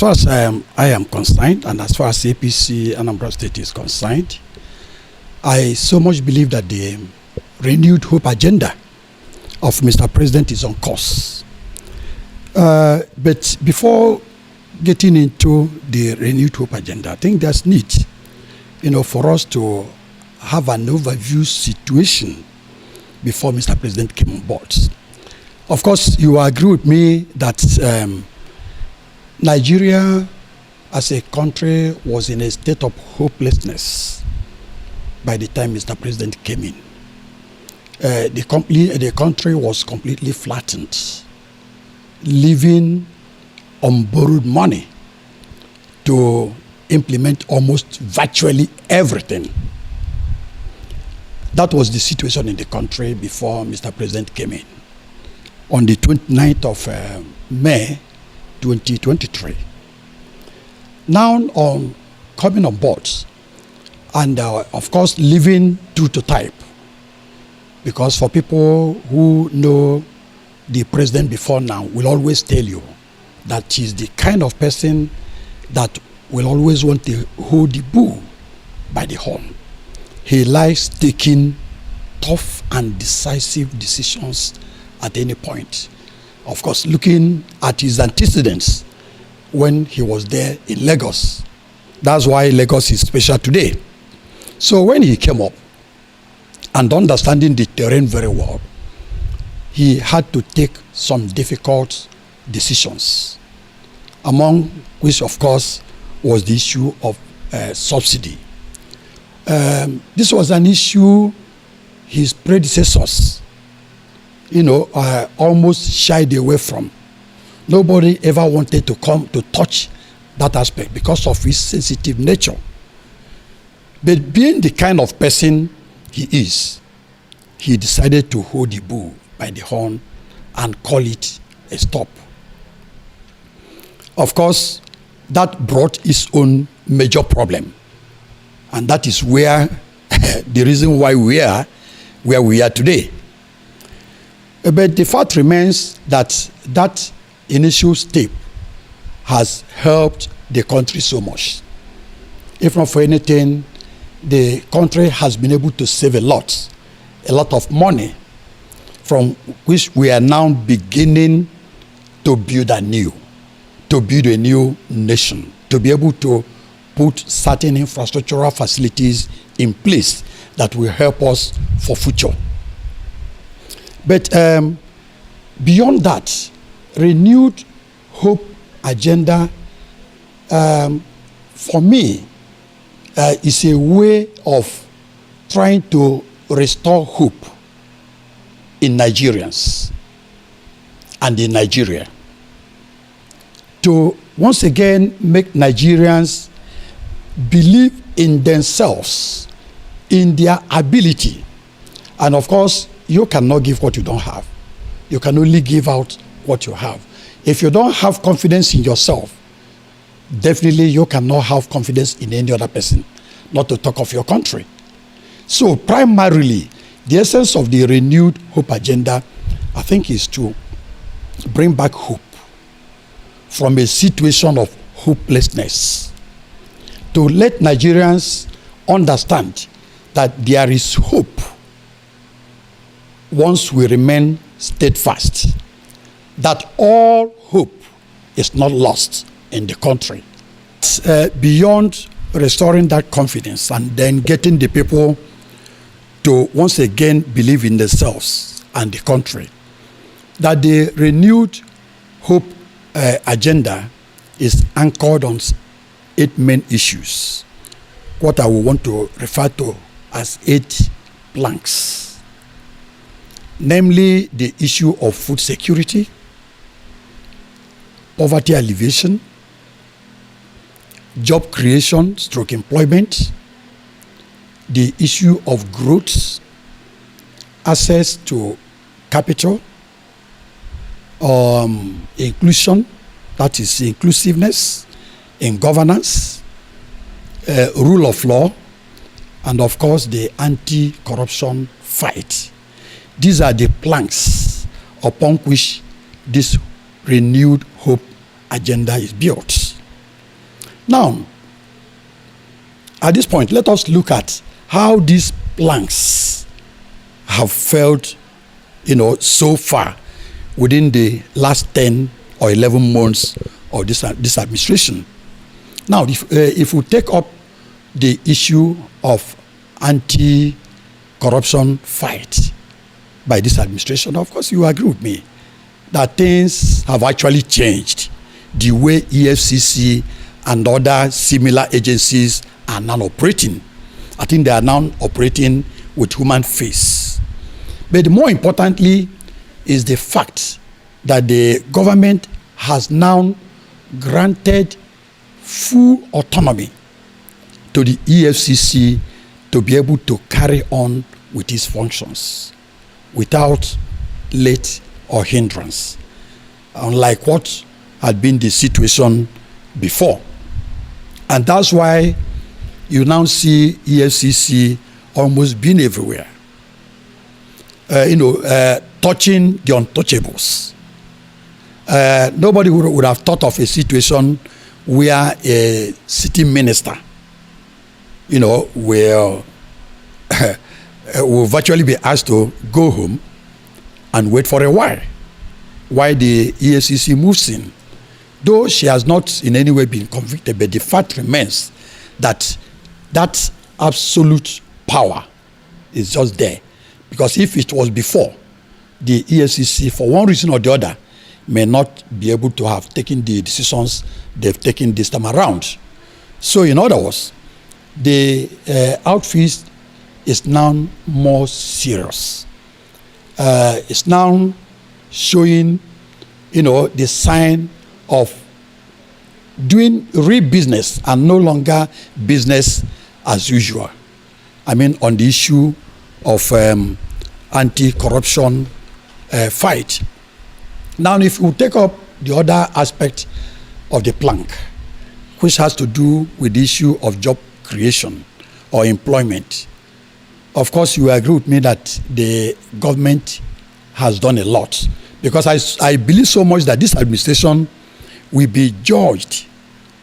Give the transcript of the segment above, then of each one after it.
far as I am concerned, and as far as APC Anambra State is concerned, I so much believe that the renewed hope agenda of Mr. President is on course. But before getting into the renewed hope agenda, I think there's need, for us to have an overview situation before Mr. President came on board. Of course, you agree with me that Nigeria as a country was in a state of hopelessness by the time Mr. President came in. The country was completely flattened, living on borrowed money to implement almost virtually everything. That was the situation in the country before Mr. President came in. On the 29th of May 2023. Now, on coming on board, and of course, living true to type, because for people who know the president before now, will always tell you that he's the kind of person that will always want to hold the bull by the horn. He likes taking tough and decisive decisions at any point. Of course, looking at his antecedents when he was there in Lagos. That's why Lagos is special today. So when he came up and understanding the terrain very well, he had to take some difficult decisions, among which, of course, was the issue of subsidy. This was an issue his predecessors almost shied away from. Nobody ever wanted to come to touch that aspect because of his sensitive nature. But being the kind of person he is, he decided to hold the bull by the horn and call it a stop. Of course, that brought its own major problem. And that is where the reason why we are where we are today. But the fact remains that that initial step has helped the country so much. If not for anything, the country has been able to save a lot of money, from which we are now beginning to build a new nation, to be able to put certain infrastructural facilities in place that will help us for future. But beyond that, renewed hope agenda, for me, is a way of trying to restore hope in Nigerians and in Nigeria, to once again make Nigerians believe in themselves, in their ability. And of course, you cannot give what you don't have. You can only give out what you have. If you don't have confidence in yourself, definitely you cannot have confidence in any other person, not to talk of your country. So primarily, the essence of the renewed hope agenda, I think, is to bring back hope from a situation of hopelessness, to let Nigerians understand that there is hope once we remain steadfast, that all hope is not lost in the country. Beyond restoring that confidence and then getting the people to once again believe in themselves and the country, that the renewed hope agenda is anchored on 8 main issues, what I will want to refer to as 8 planks. Namely, the issue of food security, poverty alleviation, job creation / employment, the issue of growth, access to capital, inclusion, that is inclusiveness in governance, rule of law, and of course the anti-corruption fight. These are the planks upon which this renewed hope agenda is built. Now, at this point, let us look at how these planks have failed, so far within the last 10 or 11 months of this administration. Now, if we take up the issue of anti-corruption fight by this administration, of course, you agree with me that things have actually changed. The way EFCC and other similar agencies are now operating. I think they are now operating with human face. But more importantly is the fact that the government has now granted full autonomy to the EFCC to be able to carry on with its functions without let or hindrance, unlike what had been the situation before. And that's why you now see EFCC almost being everywhere, touching the untouchables. Nobody would have thought of a situation where a sitting minister, will virtually be asked to go home and wait for a while the EFCC moves in. Though she has not in any way been convicted, but the fact remains that that absolute power is just there. Because if it was before, the EFCC, for one reason or the other, may not be able to have taken the decisions they've taken this time around. So in other words, the outfit is now more serious. It's now showing, the sign of doing real business and no longer business as usual. I mean, on the issue of anti-corruption fight. Now, if we take up the other aspect of the plank, which has to do with the issue of job creation or employment, of course, you agree with me that the government has done a lot, because I believe so much that this administration will be judged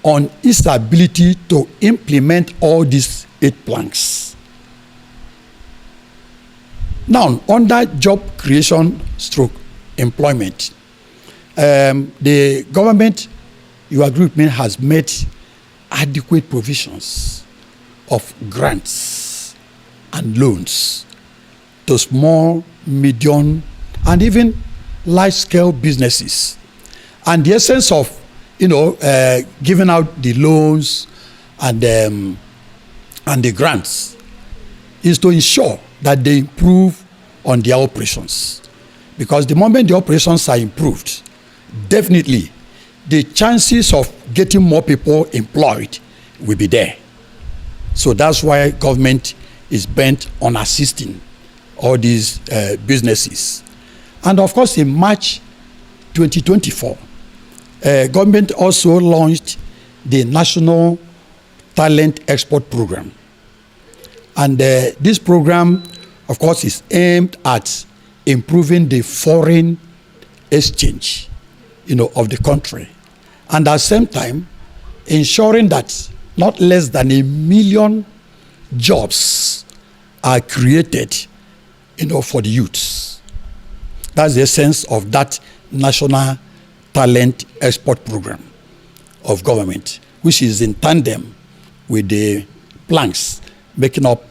on its ability to implement all these 8 planks. Now, under job creation stroke employment, the government, you agree with me, has made adequate provisions of grants and loans to small, medium, and even large-scale businesses. And the essence of, giving out the loans and the grants is to ensure that they improve on their operations. Because the moment the operations are improved, definitely the chances of getting more people employed will be there. So that's why government is bent on assisting all these businesses. And of course, in March 2024, government also launched the National Talent Export Program. And this program, of course, is aimed at improving the foreign exchange, of the country. And at the same time, ensuring that not less than 1 million jobs are created, for the youths. That's the essence of that National Talent Export Program of government, which is in tandem with the planks making up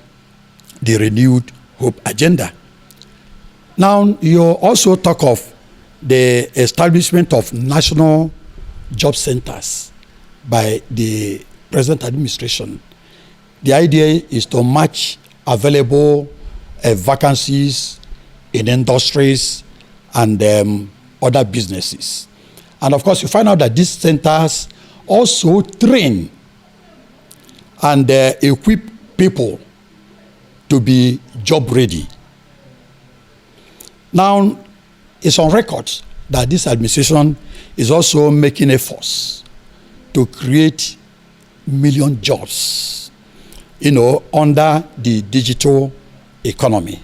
the renewed hope agenda. Now, you also talk of the establishment of national job centers by the present administration. The idea is to match available vacancies in industries and other businesses. And of course, you find out that these centers also train and equip people to be job ready. Now, it's on record that this administration is also making efforts to create million jobs, under the digital economy.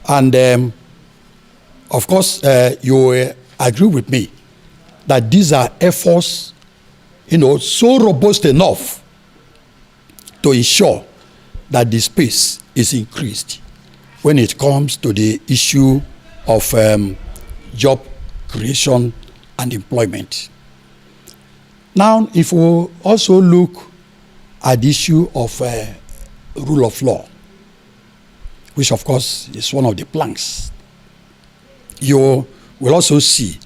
And of course, you agree with me that these are efforts, so robust enough to ensure that the space is increased when it comes to the issue of job creation and employment. Now, if we also look at the issue of rule of law, which of course is one of the planks, you will also see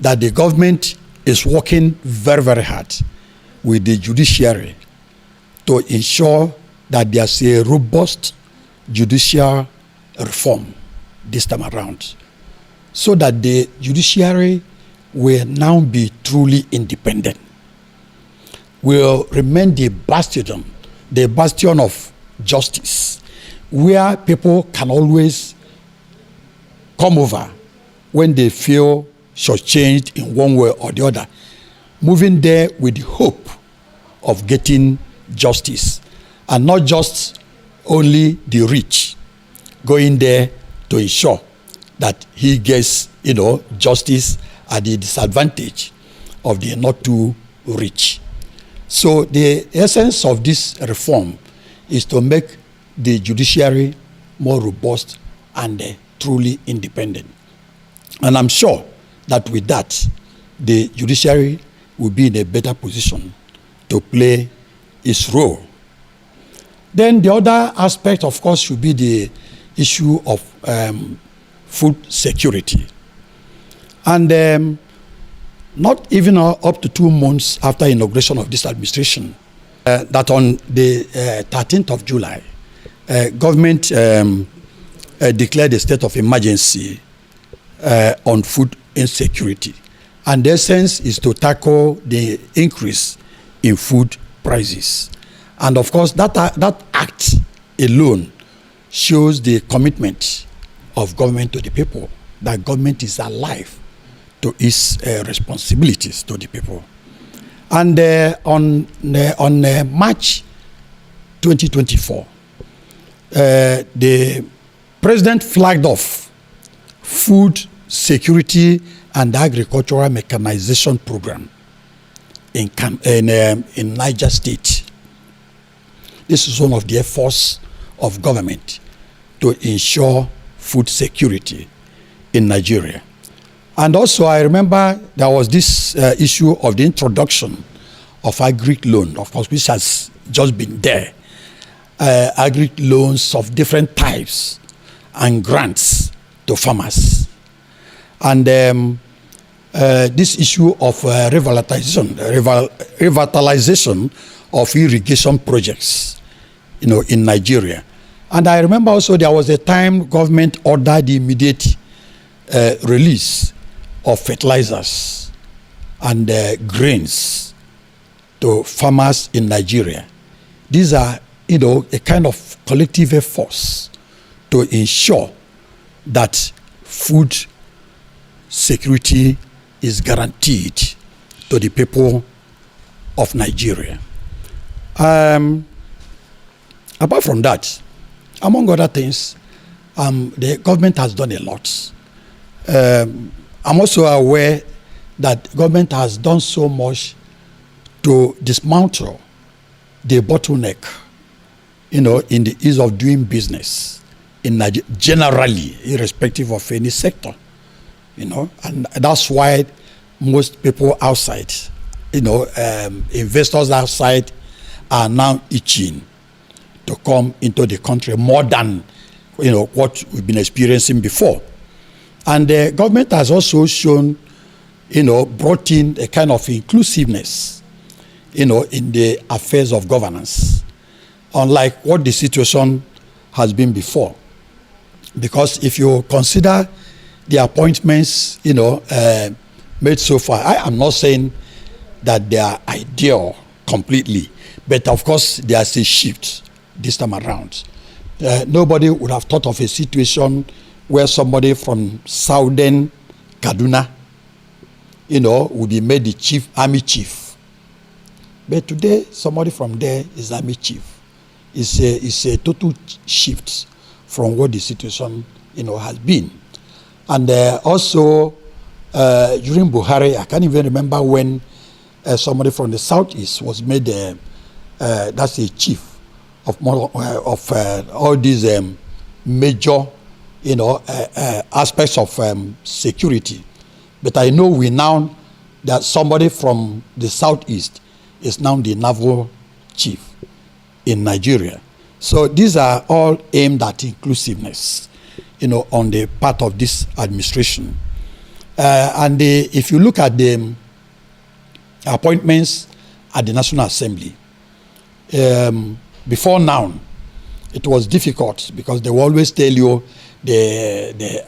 that the government is working very, very hard with the judiciary to ensure that there's a robust judicial reform this time around, so that the judiciary will now be truly independent, will remain the bastion of justice, where people can always come over when they feel shortchanged in one way or the other, moving there with the hope of getting justice, and not just only the rich going there to ensure that he gets, justice at the disadvantage of the not too rich. So the essence of this reform is to make the judiciary more robust and truly independent. And I'm sure that with that, the judiciary will be in a better position to play its role. Then the other aspect, of course, should be the issue of food security. And not even up to 2 months after inauguration of this administration, that on the 13th of July, government declared a state of emergency on food insecurity. And the essence is to tackle the increase in food prices. And of course, that act alone shows the commitment of government to the people, that government is alive to its responsibilities to the people. And on March 2024, the president flagged off food security and agricultural mechanization program in Niger State. This is one of the efforts of government to ensure food security in Nigeria. And also, I remember there was this issue of the introduction of agri loan, of course, which has just been there. Agri loans of different types and grants to farmers. And this issue of revitalization of irrigation projects, in Nigeria. And I remember also there was a time government ordered the immediate release of fertilizers and grains to farmers in Nigeria. These are, a kind of collective efforts to ensure that food security is guaranteed to the people of Nigeria. Apart from that, among other things, the government has done a lot. I'm also aware that government has done so much to dismantle the bottleneck, in the ease of doing business in Nigeria, generally, irrespective of any sector, and that's why most people outside, investors outside are now itching to come into the country more than, what we've been experiencing before. And the government has also shown, brought in a kind of inclusiveness, in the affairs of governance, unlike what the situation has been before. Because if you consider the appointments, made so far, I am not saying that they are ideal completely, but of course there's a shift this time around. Nobody would have thought of a situation where somebody from southern Kaduna, would be made the army chief. But today, somebody from there is army chief. It's a total shift from what the situation, has been. And also, during Buhari, I can't even remember when somebody from the southeast was made that's a chief of all these major, aspects of security. But I know that somebody from the southeast is now the naval chief in Nigeria. So these are all aimed at inclusiveness, on the part of this administration. And if you look at the appointments at the National Assembly, before now, it was difficult because they will always tell you the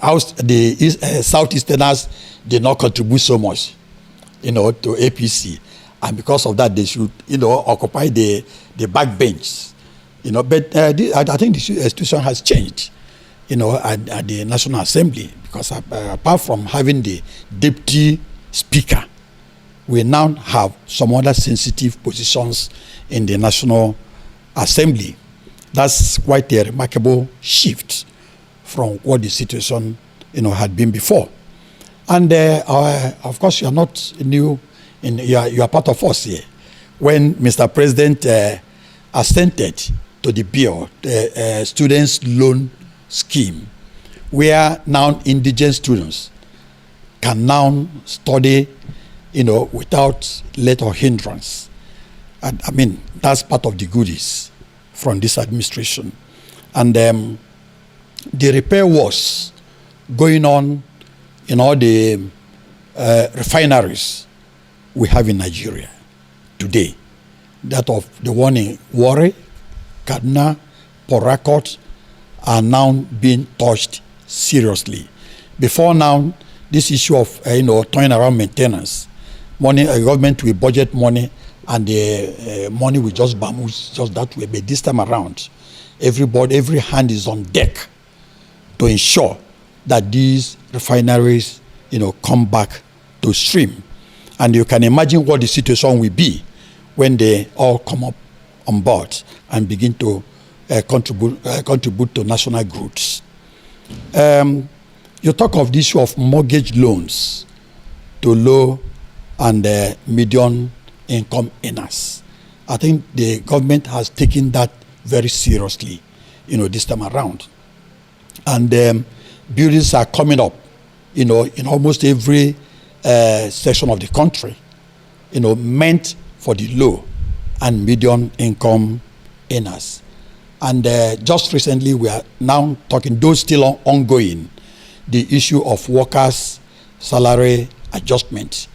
Southeasterners did not contribute so much, to APC, and because of that they should, occupy the backbench, But I think the situation has changed, at the National Assembly, because apart from having the deputy speaker, we now have some other sensitive positions in the National Assembly. That's quite a remarkable shift from what the situation, had been before. And of course, you are not new, you are part of us here. When Mr. President assented to the bill, the students' loan scheme, where now indigent students can now study, without let or hindrance. And I mean, that's part of the goodies from this administration. And the repair was going on in all the refineries we have in Nigeria today. That of the one in Warri, Kaduna, Port Harcourt are now being touched seriously. Before now, this issue of turning around maintenance, money, government will budget money, and the money will just bounce just that way. But this time around, every hand is on deck to ensure that these refineries, come back to stream. And you can imagine what the situation will be when they all come up on board and begin to contribute to national growth. You talk of the issue of mortgage loans to low and medium income earners. I think the government has taken that very seriously, this time around. And buildings are coming up, in almost every section of the country, meant for the low and medium income earners. And just recently, we are now talking, those still ongoing, the issue of workers' salary adjustment,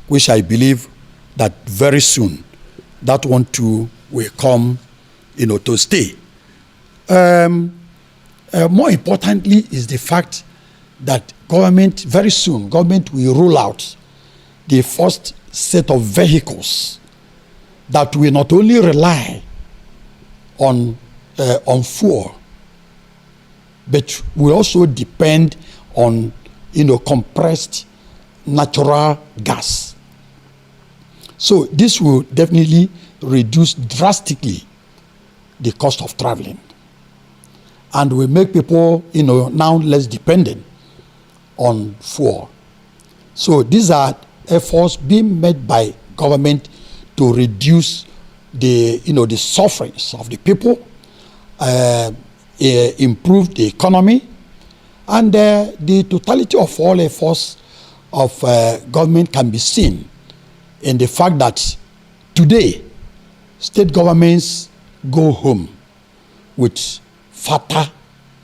which I believe that very soon that one too will come, to stay. More importantly is the fact that very soon, government will roll out the first set of vehicles that will not only rely on fuel, but will also depend on, compressed natural gas. So this will definitely reduce drastically the cost of traveling, and will make people, now less dependent on fuel. So these are efforts being made by government to reduce the sufferings of the people, improve the economy, and the totality of all efforts of government can be seen in the fact that today state governments go home with fatter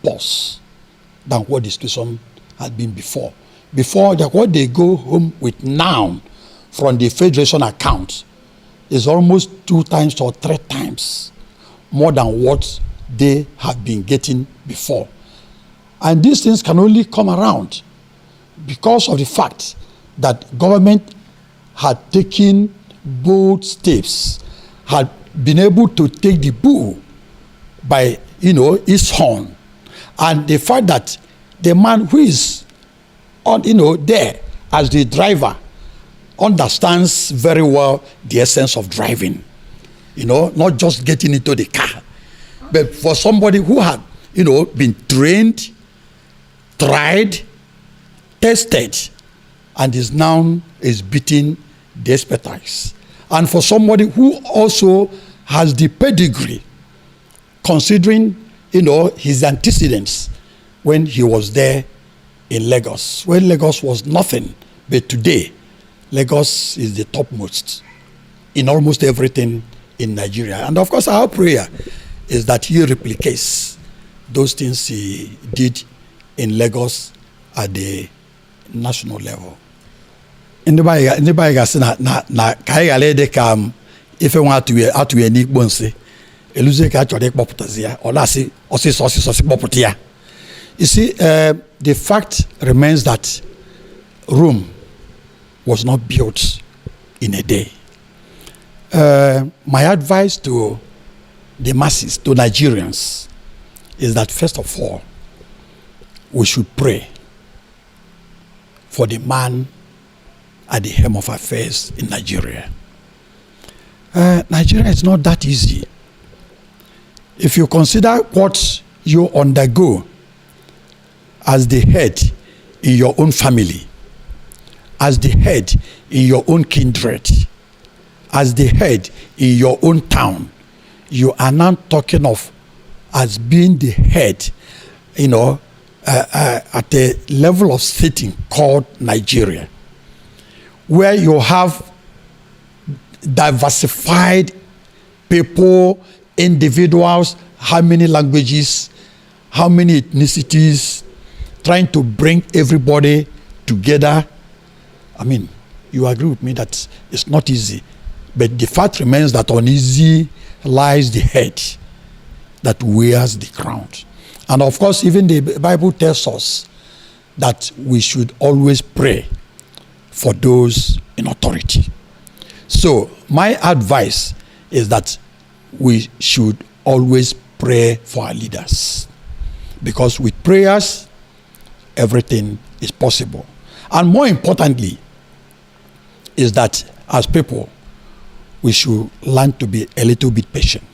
purse than what the situation had been before. Before, what they go home with now from the federation account is almost 2 times or 3 times more than what they have been getting before. And these things can only come around because of the fact that government had taken bold steps, had been able to take the bull by, its horn. And the fact that the man who is on, there as the driver understands very well the essence of driving, not just getting into the car, but for somebody who had, been trained, tried, tested, and is now beating the expertise. and for somebody who also has the pedigree, considering, his antecedents when he was there in Lagos, when Lagos was nothing, but today, Lagos is the topmost in almost everything in Nigeria. And of course, our prayer is that he replicates those things he did in Lagos at the national level. Anybody ga say na kai gale de kam ife nwa atu ye ni gbo nse eluze ka chode kpoputazi ya ola si osiso kpoputa ya. You see, the fact remains that Rome was not built in a day. My advice to the masses, to Nigerians, is that first of all, we should pray for the man at the helm of affairs in Nigeria. Nigeria is not that easy. If you consider what you undergo as the head in your own family, as the head in your own kindred, as the head in your own town, you are now talking of as being the head, at a level of sitting called Nigeria, where you have diversified people, individuals, how many languages, how many ethnicities, trying to bring everybody together. I mean, you agree with me that it's not easy, but the fact remains that uneasy lies the head that wears the crown. And of course, even the Bible tells us that we should always pray for those in authority. So my advice is that we should always pray for our leaders, because with prayers, everything is possible. And more importantly, is that as people, we should learn to be a little bit patient.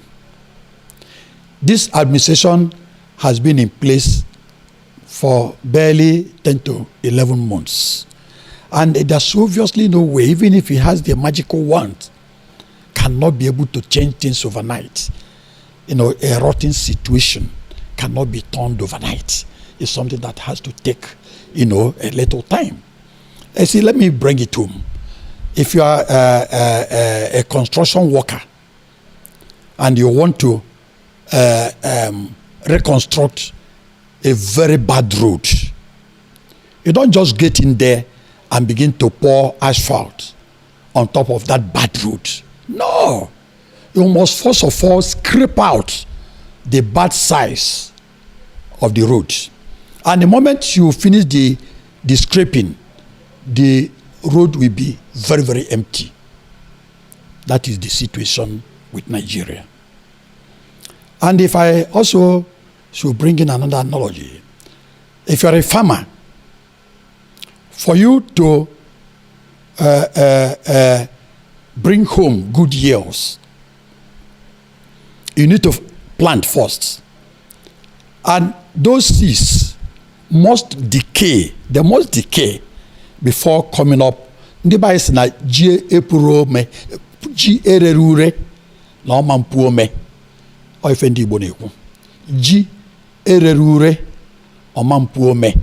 This administration has been in place for barely 10 to 11 months. And there's obviously no way, even if he has the magical wand, cannot be able to change things overnight. A rotten situation cannot be turned overnight. It's something that has to take, a little time. See, let me bring it home. If you are a construction worker and you want to reconstruct a very bad road, you don't just get in there and begin to pour asphalt on top of that bad road. No. You must first of all scrape out the bad size of the road. And the moment you finish the scraping, the road will be very, very empty. That is the situation with Nigeria. And if I also should bring in another analogy, if you're a farmer, for you to bring home good yields, you need to plant first. And those seeds must decay. They must decay before coming up. Ndị Bible sị na ji epuro me, ji ererure na ọma mpuo me. Ọ ife ndị Igbo na-ekwu. Ji ererure ọma mpuo me.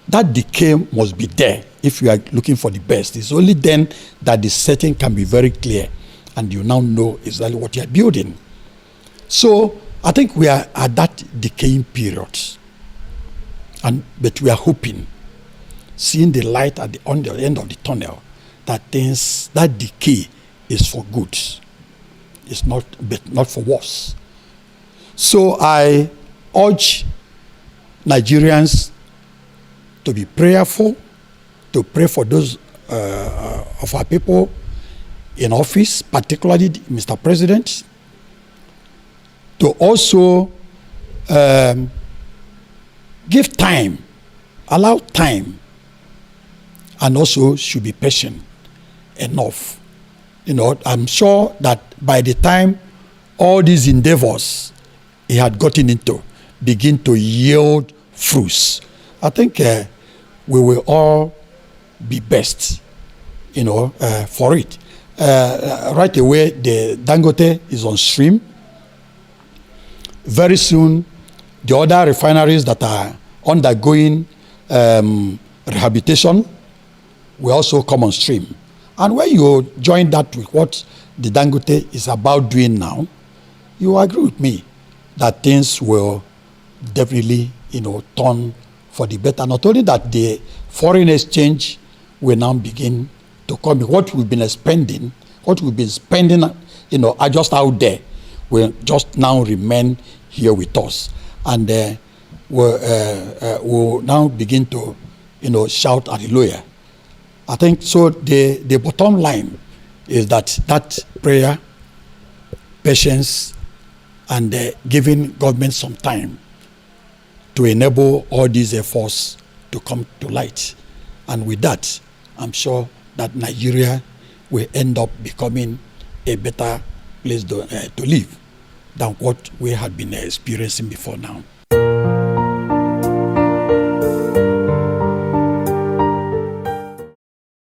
That decay must be there if you are looking for the best. It's only then that the setting can be very clear and you now know exactly what you are building. So I think we are at that decaying period. But we are hoping, seeing the light on the end of the tunnel, that decay is for good. It's not, but not for worse. So I urge Nigerians to be prayerful, to pray for those of our people in office, particularly Mr. President, to also give time, allow time, and also should be patient enough. I'm sure that by the time all these endeavors he had gotten into begin to yield fruits, I think we will all be best, for it. right away, the Dangote is on stream. Very soon, the other refineries that are undergoing rehabilitation will also come on stream. And when you join that with what the Dangote is about doing now, you agree with me that things will definitely, turn for the better. Not only that, the foreign exchange will now begin to come in. What we've been spending, just out there, will just now remain here with us. And we'll now begin to, shout hallelujah. I think so. The bottom line is that prayer, patience, and giving government some time to enable all these efforts to come to light. And with that, I'm sure that Nigeria will end up becoming a better place to live than what we had been experiencing before now.